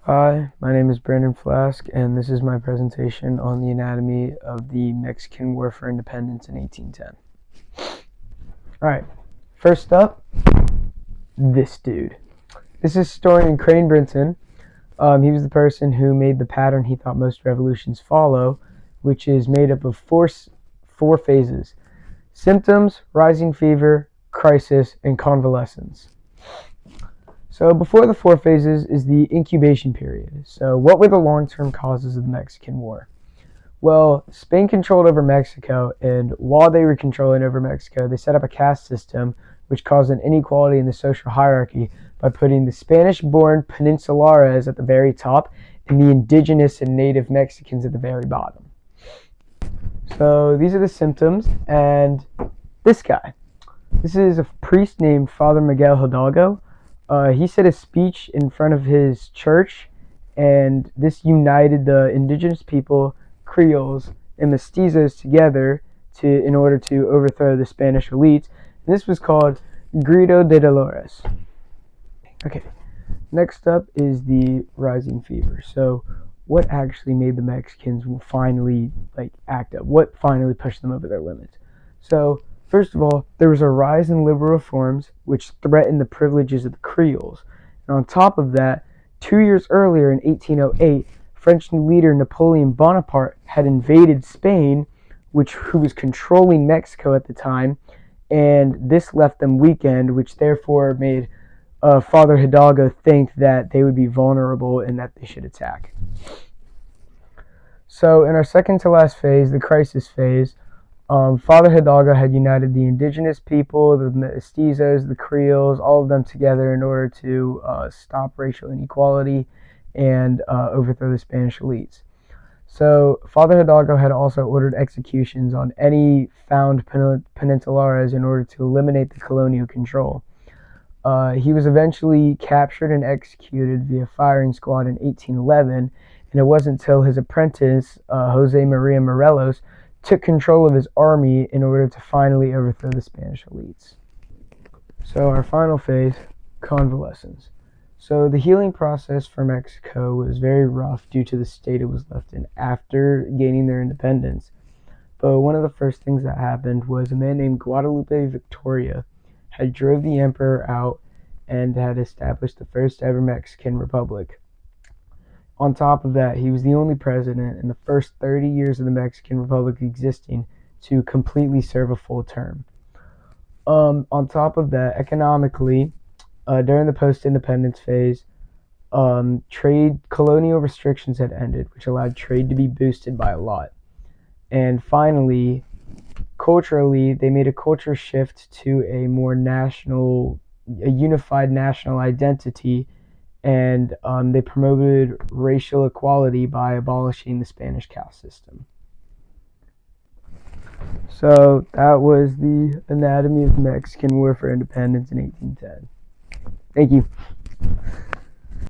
Hi, my name is Brandon Flask, and this is my presentation on the anatomy of the Mexican War for Independence in 1810. Alright, first up, this dude. This is historian Crane Brinton. He was the person who made the pattern he thought most revolutions follow, which is made up of four phases: symptoms, rising fever, crisis, and convalescence. So before the four phases is the incubation period. So what were the long-term causes of the Mexican War? Well, Spain controlled over Mexico, and while they were controlling over Mexico, they set up a caste system which caused an inequality in the social hierarchy by putting the Spanish-born Peninsulares at the very top and the indigenous and native Mexicans at the very bottom. So these are the symptoms, and this guy. This is a priest named Father Miguel Hidalgo. He said a speech in front of his church, and this united the indigenous people, Creoles, and mestizos together in order to overthrow the Spanish elites. And this was called Grito de Dolores. Okay, next up is the rising fever. So what actually made the Mexicans finally act up? What finally pushed them over their limits? So first of all, there was a rise in liberal reforms which threatened the privileges of the Creoles. And on top of that, 2 years earlier in 1808, French leader Napoleon Bonaparte had invaded Spain, who was controlling Mexico at the time, and this left them weakened, which therefore made Father Hidalgo think that they would be vulnerable and that they should attack. So in our second to last phase, the crisis phase, Father Hidalgo had united the indigenous people, the mestizos, the Creoles, all of them together in order to stop racial inequality and overthrow the Spanish elites. So Father Hidalgo had also ordered executions on any found peninsulares in order to eliminate the colonial control. He was eventually captured and executed via firing squad in 1811, and it wasn't until his apprentice, Jose Maria Morelos, took control of his army in order to finally overthrow the Spanish elites. So our final phase, convalescence. So the healing process for Mexico was very rough due to the state it was left in after gaining their independence. But one of the first things that happened was a man named Guadalupe Victoria had drove the emperor out and had established the first ever Mexican republic. On top of that, he was the only president in the first 30 years of the Mexican Republic existing to completely serve a full term. On top of that, economically, during the post-independence phase, colonial restrictions had ended, which allowed trade to be boosted by a lot. And finally, culturally, they made a culture shift to a more a unified national identity, and they promoted racial equality by abolishing the Spanish caste system. So that was the anatomy of the Mexican War for Independence in 1810. Thank you.